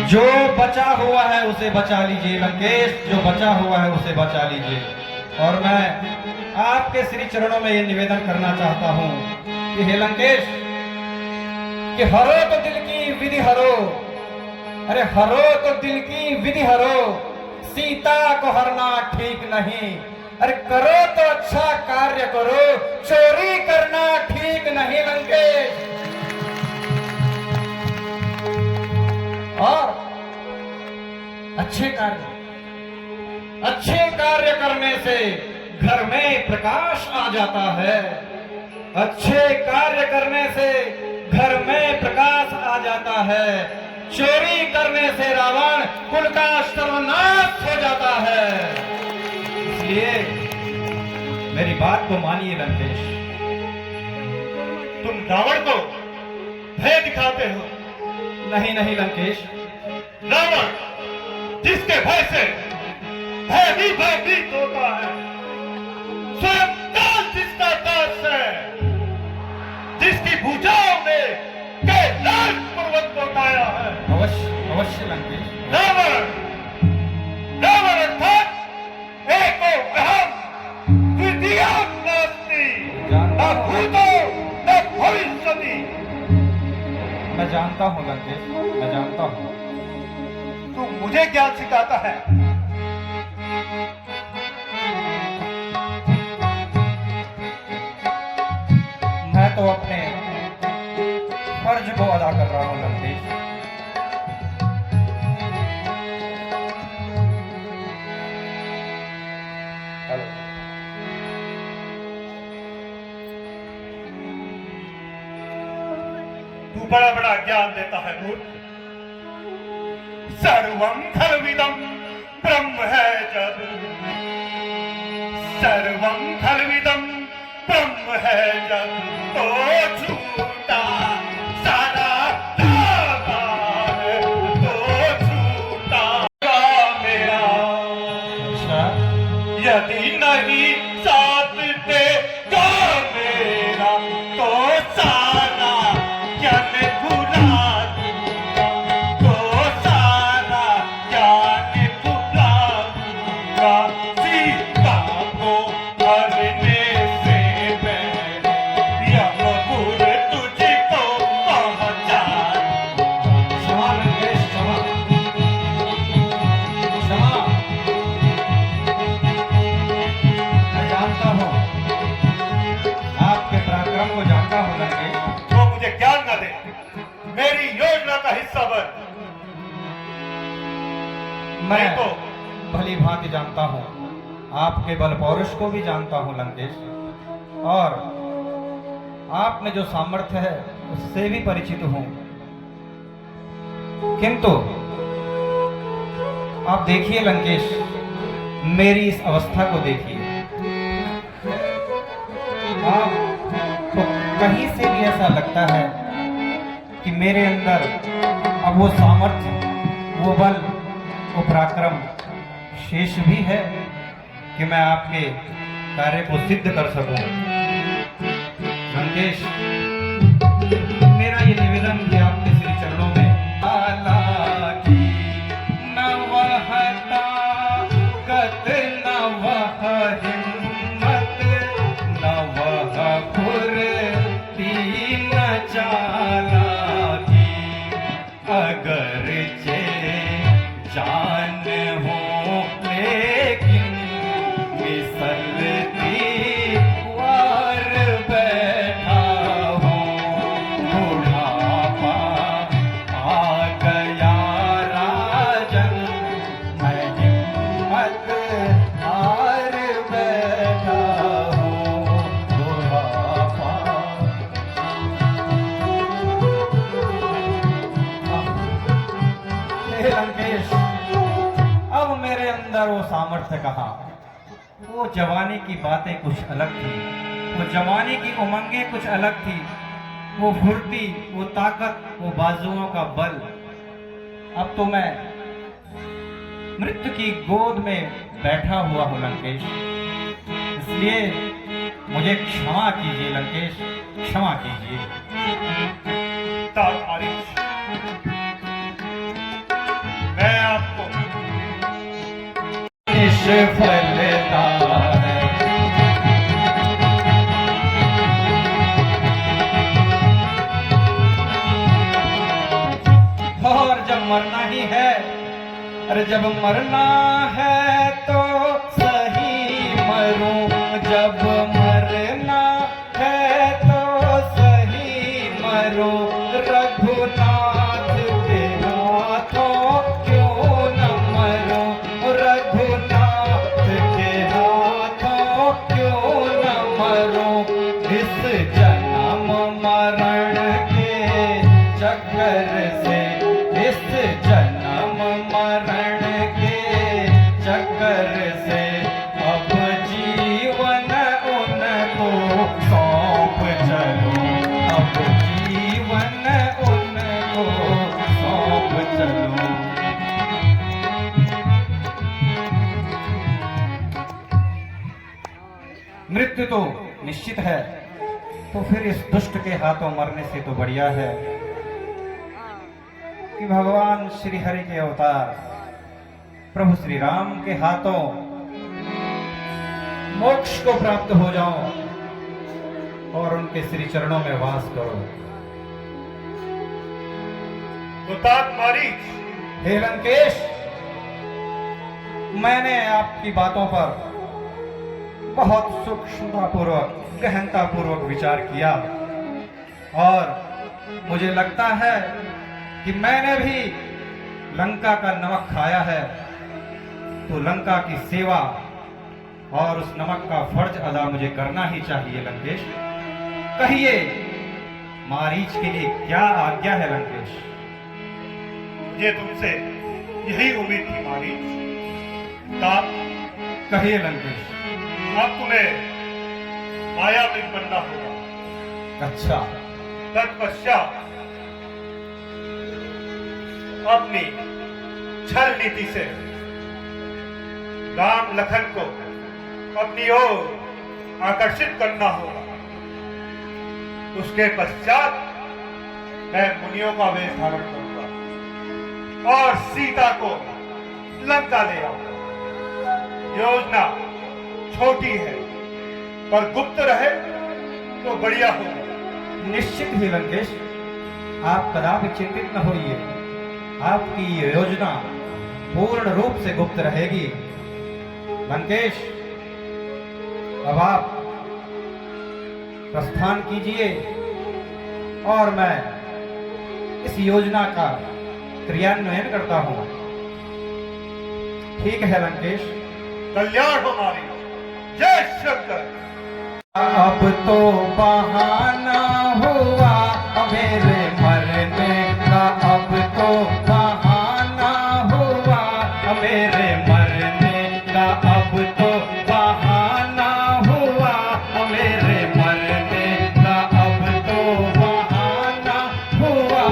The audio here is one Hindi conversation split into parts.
जो बचा हुआ है उसे बचा लीजिए लंकेश, जो बचा हुआ है उसे बचा लीजिए। और मैं आपके श्री चरणों में ये निवेदन करना चाहता हूं कि हे लंकेश, कि हरो तो दिल की विधि हरो, अरे हरो तो दिल की विधि हरो, सीता को हरना ठीक नहीं। अरे करो तो अच्छा कार्य करो, चोरी करना ठीक नहीं लंकेश। और अच्छे कार्य करने से घर में प्रकाश आ जाता है। अच्छे कार्य करने से घर में प्रकाश आ जाता है। चोरी करने से रावण कुल का सर्वनाश हो जाता है। इसलिए मेरी बात को मानिए लंकेश। तुम रावण को भय दिखाते हो। नहीं नहीं लंकेश, रावण जिसके भय से भयभीत होता है, स्वयं काल जिसका दास है, जिसकी भुजाओं ने कैलाश पर्वत को उठाया है। अवश्य अवश्य लंकेश। रावण अर्थात एको अहम द्वितीयम नास्ति, न भूतो न भविष्यति। मैं जानता हूं लंकेश, मैं जानता हूं। तू मुझे क्या सिखाता है? मैं तो अपने फर्ज को अदा कर रहा हूं लंकेश। तू बड़ा बड़ा ज्ञान देता है मूर्ख। सर्वं खलविदं ब्रह्म है जब, सर्वं खलविदं ब्रह्म है जब, तो झूठा सारा दावा है, तो झूठा मेरा। अच्छा, यदि नहीं साथ देगा मेरा, तो सारा ज्ञान भुला दूंगा, तो सारा ज्ञान भुला दूंगा। सीता को हरने से पहले यमपुर तुझको पहुंचा दूंगा। क्षमा लंकेश, क्षमा क्षमा। मैं जानता हूं, आपके पराक्रम को जानता हूं लंकेश। तो मुझे ज्ञान न दे, मेरी योजना का हिस्सा बन। मैं नहीं तो भली भांति जानता हूं, आपके बल पौरुष को भी जानता हूं लंकेश। और आप में जो सामर्थ्य है उससे भी परिचित हूं। किंतु आप देखिए लंकेश, मेरी इस अवस्था को देखिए। आपको कहीं से भी ऐसा लगता है कि मेरे अंदर अब वो सामर्थ्य, वो बल, वो पराक्रम शेष भी है कि मैं आपके कार्य को सिद्ध कर सकूं। लंकेश, मेरा ये निवेदन है आपके श्री चरणों में। आला की न वह ताकत, न वह हिम्मत, न वह फुर्ती, न चालाकी। अगर चे जान हो लेकिन मिसलती वार बैठा हो। बुढ़ापा आ गया राजन, मैं हिम्मत हार बैठा हूँ। बुढ़ापा। हे लंकेश, अब मेरे अंदर वो सामर्थ्य कहाँ? वो जवानी की बातें कुछ अलग थी, वो जवानी की उमंगें कुछ अलग थी, वो फुर्ती, वो ताकत, वो बाजुओं का बल। अब तो मैं मृत्यु की गोद में बैठा हुआ हूं लंकेश। इसलिए मुझे क्षमा कीजिए लंकेश, क्षमा कीजिए। तारीफ निष्फलता है। और जब मरना ही है, अरे जब मरना है तो सही मरूं, जब मरना है तो सही मरूं, रघुनाथ के हाथों क्यों न मरूं, रघुनाथ के हाथों क्यों न मरूं, इस जन्म मरण के चक्कर से, इस जन्म मरण के चक्कर से, अब जीवन उनको सौंप चलो, अब जीवन उनको सौंप चलो। मृत्यु तो निश्चित है, तो फिर इस दुष्ट के हाथों मरने से तो बढ़िया है कि भगवान श्री हरि के अवतार प्रभु श्री राम के हाथों मोक्ष को प्राप्त हो जाऊं और उनके श्री चरणों में वास करो। मारीच, हे लंकेश, मैंने आपकी बातों पर बहुत सूक्ष्मतापूर्वक, गहनतापूर्वक विचार किया और मुझे लगता है कि मैंने भी लंका का नमक खाया है, तो लंका की सेवा और उस नमक का फर्ज अदा मुझे करना ही चाहिए। लंकेश, कहिए मारीच के लिए क्या आज्ञा है? लंकेश, मुझे तुमसे यही उम्मीद थी मारीच। कहिए लंकेश। अब तुम्हें मायावी बनना होगा। अच्छा। तत्पश्चात अपनी छल नीति से राम लखन को अपनी ओर आकर्षित करना होगा। उसके पश्चात मैं मुनियों का वेश धारण करूंगा और सीता को लंका ले आऊंगा। योजना छोटी है पर गुप्त रहे तो बढ़िया होगा। निश्चित ही लंकेश, आप कदापि चिंतित न होइए, आपकी ये योजना पूर्ण रूप से गुप्त रहेगी। लंकेश, अब आप प्रस्थान कीजिए और मैं इस योजना का क्रियान्वयन करता हूं। ठीक है लंकेश। कल्याण हो हमारी। जय शंकर। अब तो बहाना हुआ मेरे मरने का, अब तो बहाना हुआ मेरे मरने का, अब तो बहाना हुआ मेरे मरने का, अब तो बहाना हुआ।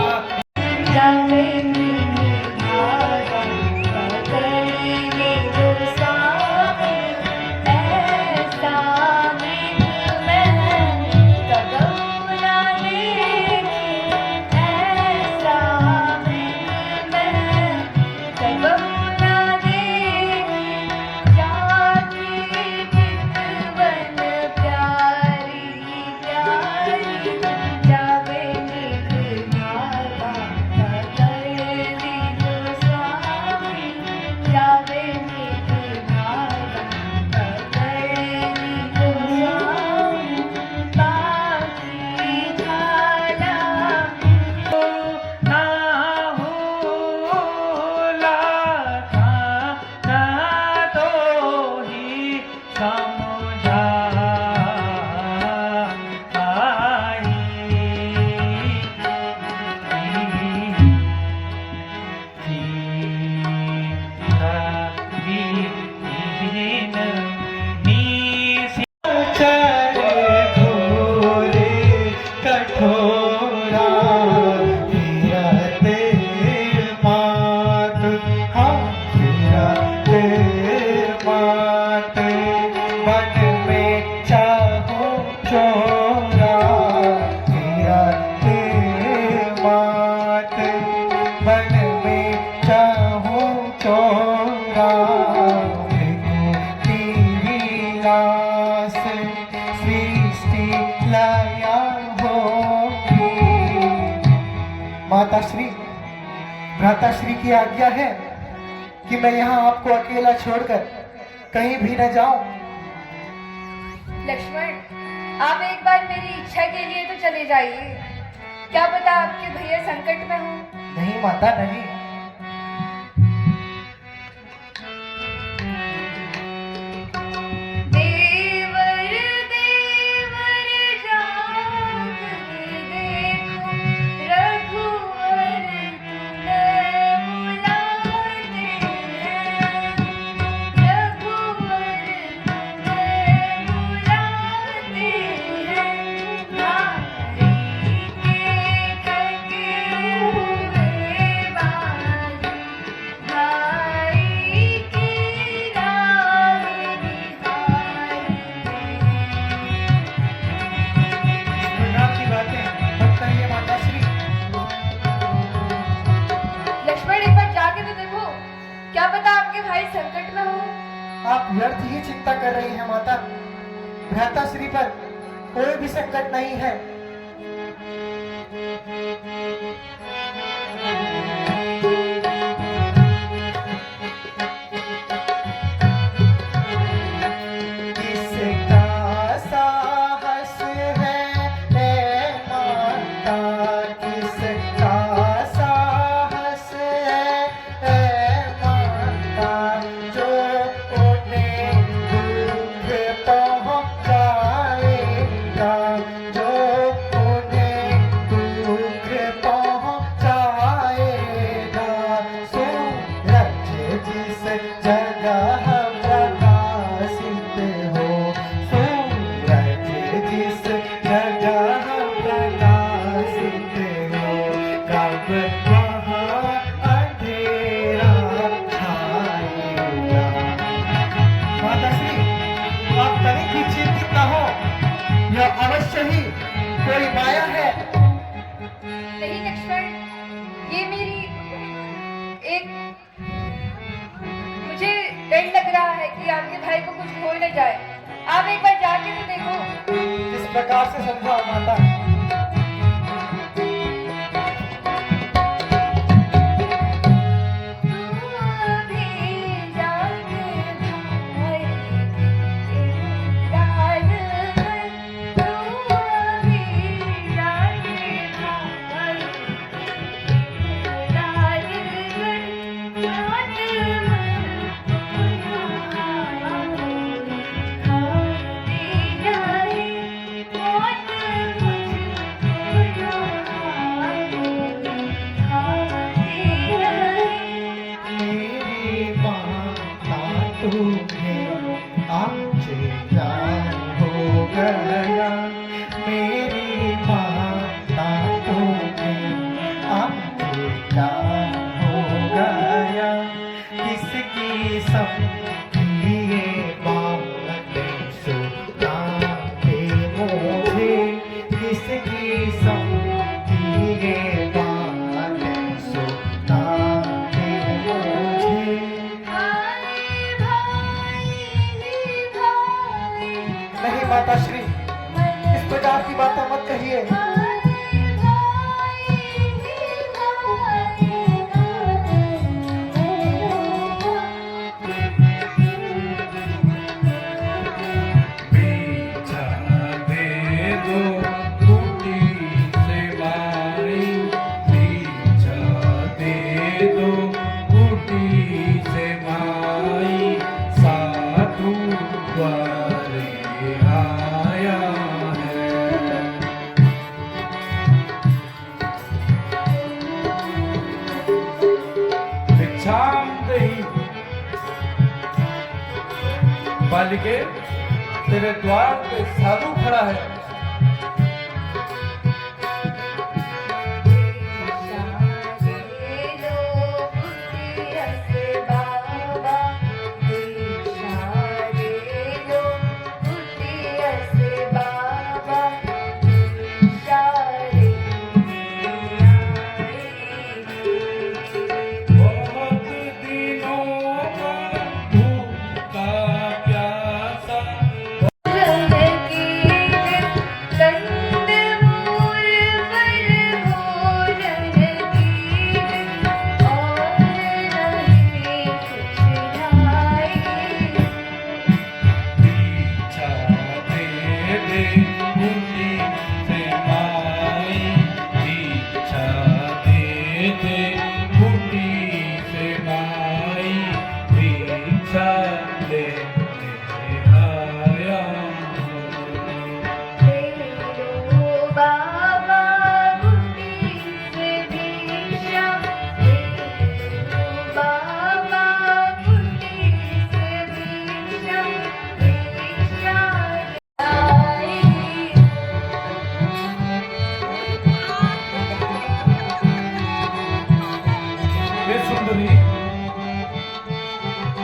माताश्री, भ्राताश्री की आज्ञा है कि मैं यहाँ आपको अकेला छोड़कर कहीं भी न जाऊं। लक्ष्मण, आप एक बार मेरी इच्छा के लिए तो चले जाइए। क्या पता आपके भैया संकट में हो। नहीं माता, नहीं। देवर देवर जाग देखो, रघुवर तुम्हें बुलाते हैं। रघुवर तुम्हें बुलाते हैं। भाई के थके हुए बाल, भाई की राह निहारते हैं। इस प्रकार की बातें मत कहिए माताश्री। लक्ष्मण, एक बार जाके तो देखो, क्या पता आपके भाई संकट में हो। आप व्यर्थ ही चिंता कर रही हैं माता। भ्राताश्री पर कोई भी संकट नहीं है। किसका साहस है ए माता, किसका साहस है ए माता, जो उन्हें दुख पहुंचाएगा, जो उन्हें दुख पहुंचाएगा। सूरज जिस जगह प्रकाशित हो, सूरज जिस जगह प्रकाशित हो, कब वहाँ अंधेरा छाएगा। माताश्री, आप तनिक भी चिंतित न हो, यह अवश्य ही कोई माया है। नहीं लक्ष्मण, ये मेरी एक मुझे डर लग रहा है कि आपके भाई को कुछ हो न जाए। आप एक बार जाके तो देखो। किस प्रकार से समझाओ माता? मेरी माता तुम्हें आमचे क्या हो गया, मेरी माता तुम्हें आमचे क्या हो गया। किसकी समझी ये बातें सुनाते मुझे, किसकी समझी ये बातें सुनाते मुझे। नहीं माताश्री, इस प्रकार की बातें मत कहिए। बालिके, तेरे द्वार पे साधु खड़ा है। की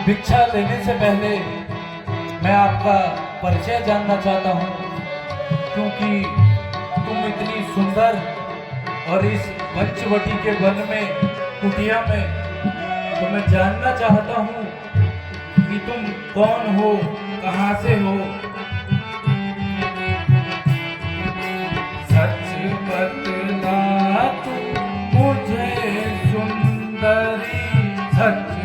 भिक्षा लेने से पहले मैं आपका परिचय जानना चाहता हूँ, क्योंकि तुम इतनी सुंदर और इस पंचवटी के वन में कुटिया में, तो मैं जानना चाहता हूँ कि तुम कौन हो, कहाँ से हो। सच बतला तू मुझे सुंदरी, सच